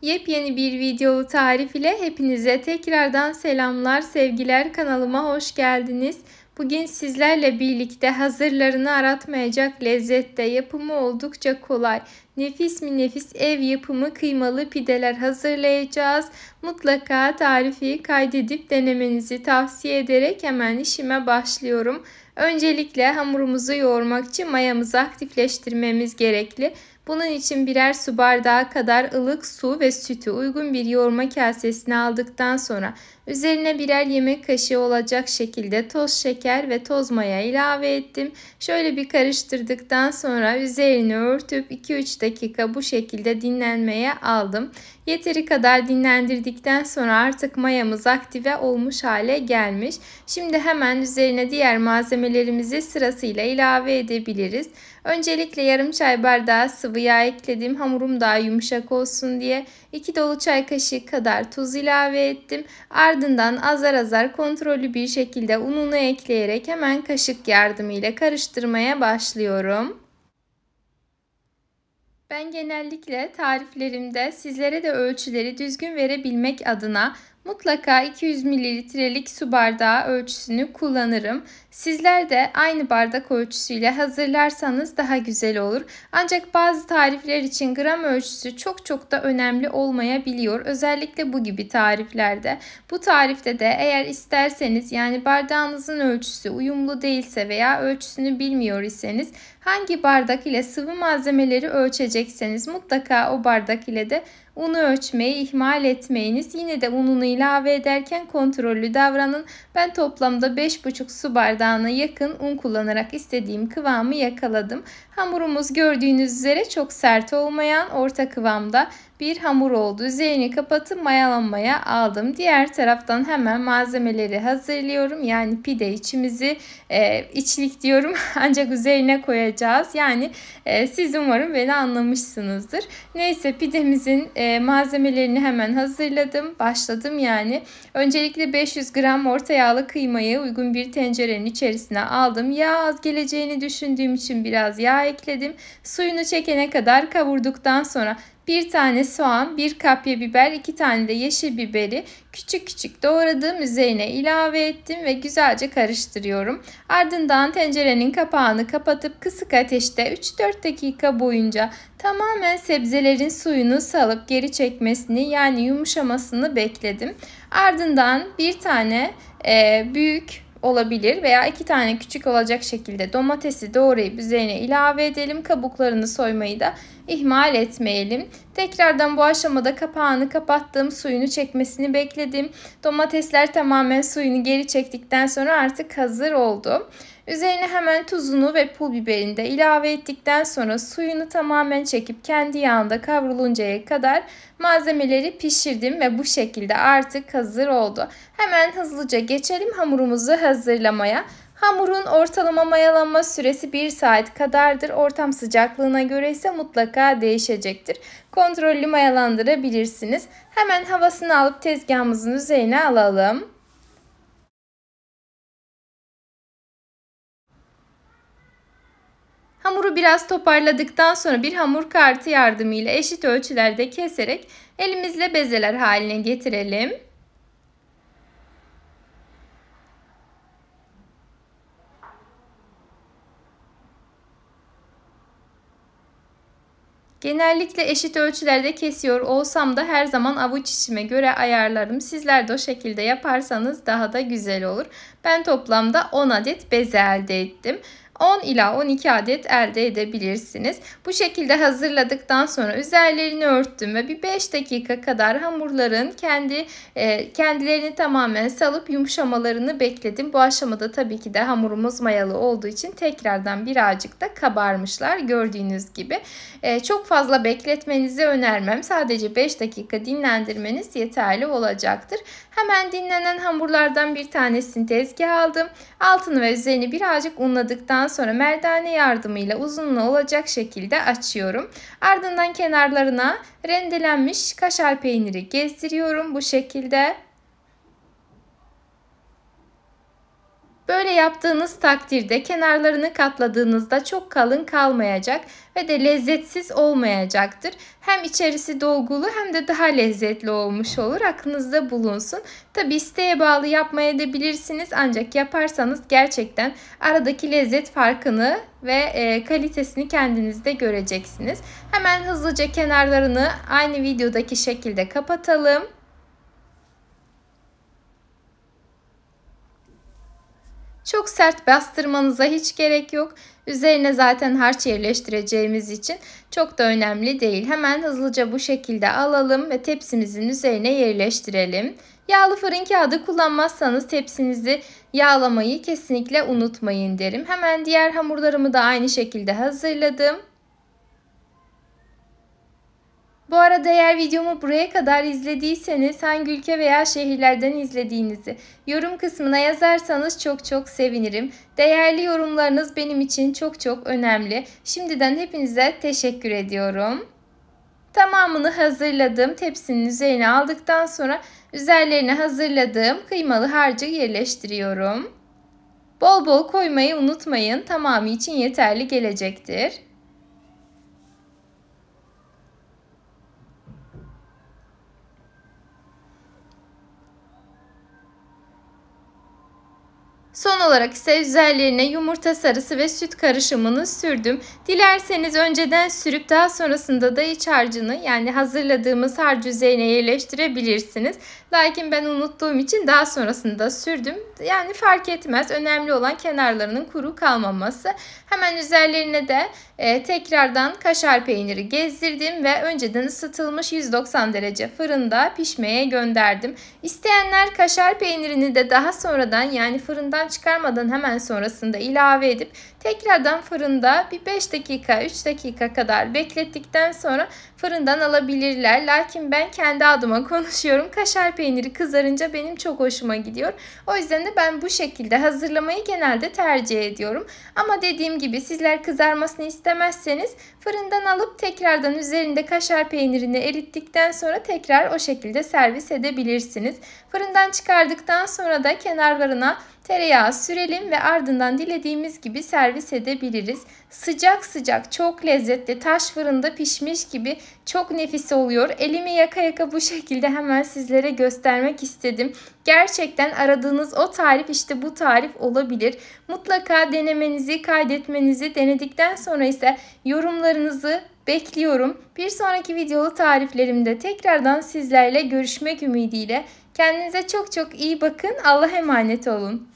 Yepyeni bir video tarif ile hepinize tekrardan selamlar, sevgiler, kanalıma hoş geldiniz. Bugün sizlerle birlikte hazırlarını aratmayacak lezzette, yapımı oldukça kolay, nefis mi nefis ev yapımı kıymalı pideler hazırlayacağız. Mutlaka tarifi kaydedip denemenizi tavsiye ederek hemen işime başlıyorum. Öncelikle hamurumuzu yoğurmak için mayamızı aktifleştirmemiz gerekli. Bunun için birer su bardağı kadar ılık su ve sütü uygun bir yoğurma kasesine aldıktan sonra üzerine birer yemek kaşığı olacak şekilde toz şeker ve toz maya ilave ettim. Şöyle bir karıştırdıktan sonra üzerini örtüp 2-3 dakika bu şekilde dinlenmeye aldım. Yeteri kadar dinlendirdikten sonra artık mayamız aktive olmuş hale gelmiş. Şimdi hemen üzerine diğer malzemelerimizi sırasıyla ilave edebiliriz. Öncelikle yarım çay bardağı sıvı yağ ekledim. Hamurum daha yumuşak olsun diye 2 dolu çay kaşığı kadar tuz ilave ettim. Ardından azar azar kontrollü bir şekilde ununu ekleyerek hemen kaşık yardımıyla karıştırmaya başlıyorum. Ben genellikle tariflerimde sizlere de ölçüleri düzgün verebilmek adına mutlaka 200 mililitrelik su bardağı ölçüsünü kullanırım. Sizler de aynı bardak ölçüsüyle hazırlarsanız daha güzel olur. Ancak bazı tarifler için gram ölçüsü çok da önemli olmayabiliyor. Özellikle bu gibi tariflerde. Bu tarifte de eğer isterseniz, yani bardağınızın ölçüsü uyumlu değilse veya ölçüsünü bilmiyor iseniz, hangi bardak ile sıvı malzemeleri ölçecekseniz mutlaka o bardak ile de unu ölçmeyi ihmal etmeyiniz. Yine de ununu ilave ederken kontrollü davranın. Ben toplamda 5,5 su bardağına yakın un kullanarak istediğim kıvamı yakaladım. Hamurumuz gördüğünüz üzere çok sert olmayan orta kıvamda bir hamur oldu. Üzerini kapatıp mayalanmaya aldım. Diğer taraftan hemen malzemeleri hazırlıyorum. Yani pide içimizi içlik diyorum ancak üzerine koyacağız. Yani siz umarım beni anlamışsınızdır. Neyse, pidemizin malzemelerini hemen hazırladım. Başladım yani. Öncelikle 500 gram orta yağlı kıymayı uygun bir tencerenin içerisine aldım. Yağ az geleceğini düşündüğüm için biraz yağ ekledim. Suyunu çekene kadar kavurduktan sonra 1 tane soğan, 1 kapya biber, 2 tane de yeşil biberi küçük doğradığım üzerine ilave ettim ve güzelce karıştırıyorum. Ardından tencerenin kapağını kapatıp kısık ateşte 3-4 dakika boyunca tamamen sebzelerin suyunu salıp geri çekmesini, yani yumuşamasını bekledim. Ardından bir tane büyük olabilir veya 2 tane küçük olacak şekilde domatesi doğrayıp üzerine ilave edelim. Kabuklarını soymayı da ihmal etmeyelim. Tekrardan bu aşamada kapağını kapattım. Suyunu çekmesini bekledim. Domatesler tamamen suyunu geri çektikten sonra artık hazır oldu. Üzerine hemen tuzunu ve pul biberini de ilave ettikten sonra suyunu tamamen çekip kendi yağında kavruluncaya kadar malzemeleri pişirdim ve bu şekilde artık hazır oldu. Hemen hızlıca geçelim hamurumuzu hazırlamaya. Hamurun ortalama mayalanma süresi 1 saat kadardır. Ortam sıcaklığına göre ise mutlaka değişecektir. Kontrollü mayalandırabilirsiniz. Hemen havasını alıp tezgahımızın üzerine alalım. Hamuru biraz toparladıktan sonra bir hamur kartı yardımıyla eşit ölçülerde keserek elimizle bezeler haline getirelim. Genellikle eşit ölçülerde kesiyor olsam da her zaman avuç içime göre ayarlarım. Sizler de o şekilde yaparsanız daha da güzel olur. Ben toplamda 10 adet beze elde ettim. 10 ila 12 adet elde edebilirsiniz. Bu şekilde hazırladıktan sonra üzerlerini örttüm ve bir 5 dakika kadar hamurların kendilerini tamamen salıp yumuşamalarını bekledim. Bu aşamada tabii ki de hamurumuz mayalı olduğu için tekrardan birazcık da kabarmışlar gördüğünüz gibi. Çok fazla bekletmenizi önermem. Sadece 5 dakika dinlendirmeniz yeterli olacaktır. Hemen dinlenen hamurlardan bir tanesini tezgaha aldım. Altını ve üzerini birazcık unladıktan sonra merdane yardımıyla uzunluğu olacak şekilde açıyorum. Ardından kenarlarına rendelenmiş kaşar peyniri gezdiriyorum bu şekilde. Böyle yaptığınız takdirde kenarlarını katladığınızda çok kalın kalmayacak ve de lezzetsiz olmayacaktır. Hem içerisi dolgulu hem de daha lezzetli olmuş olur. Aklınızda bulunsun. Tabi isteğe bağlı yapmayabilirsiniz ancak yaparsanız gerçekten aradaki lezzet farkını ve kalitesini kendiniz de göreceksiniz. Hemen hızlıca kenarlarını aynı videodaki şekilde kapatalım. Çok sert bastırmanıza hiç gerek yok. Üzerine zaten harç yerleştireceğimiz için çok da önemli değil. Hemen hızlıca bu şekilde alalım ve tepsimizin üzerine yerleştirelim. Yağlı fırın kağıdı kullanmazsanız tepsinizi yağlamayı kesinlikle unutmayın derim. Hemen diğer hamurlarımı da aynı şekilde hazırladım. Bu arada eğer videomu buraya kadar izlediyseniz hangi ülke veya şehirlerden izlediğinizi yorum kısmına yazarsanız çok çok sevinirim. Değerli yorumlarınız benim için çok çok önemli. Şimdiden hepinize teşekkür ediyorum. Tamamını hazırladım. Tepsinin üzerine aldıktan sonra üzerlerine hazırladığım kıymalı harcı yerleştiriyorum. Bol bol koymayı unutmayın. Tamamı için yeterli gelecektir. Son olarak ise üzerlerine yumurta sarısı ve süt karışımını sürdüm. Dilerseniz önceden sürüp daha sonrasında da iç harcını yani hazırladığımız harcı üzerine yerleştirebilirsiniz. Lakin ben unuttuğum için daha sonrasında sürdüm. Yani fark etmez. Önemli olan kenarlarının kuru kalmaması. Hemen üzerlerine de tekrardan kaşar peyniri gezdirdim ve önceden ısıtılmış 190 derece fırında pişmeye gönderdim. İsteyenler kaşar peynirini de daha sonradan yani fırından çıkarmadan hemen sonrasında ilave edip tekrardan fırında bir 5 dakika 3 dakika kadar beklettikten sonra fırından alabilirler. Lakin ben kendi adıma konuşuyorum. Kaşar peyniri kızarınca benim çok hoşuma gidiyor. O yüzden de ben bu şekilde hazırlamayı genelde tercih ediyorum. Ama dediğim gibi sizler kızarmasını istemezseniz fırından alıp tekrardan üzerinde kaşar peynirini erittikten sonra tekrar o şekilde servis edebilirsiniz. Fırından çıkardıktan sonra da kenarlarına tereyağı sürelim ve ardından dilediğimiz gibi servis edebiliriz. Sıcak sıcak çok lezzetli taş fırında pişmiş gibi çok nefis oluyor. Elimi yaka yaka bu şekilde hemen sizlere göstermek istedim. Gerçekten aradığınız o tarif işte bu tarif olabilir. Mutlaka denemenizi, kaydetmenizi, denedikten sonra ise yorumlarınızı bekliyorum. Bir sonraki videolu tariflerimde tekrardan sizlerle görüşmek ümidiyle. Kendinize çok çok iyi bakın. Allah'a emanet olun.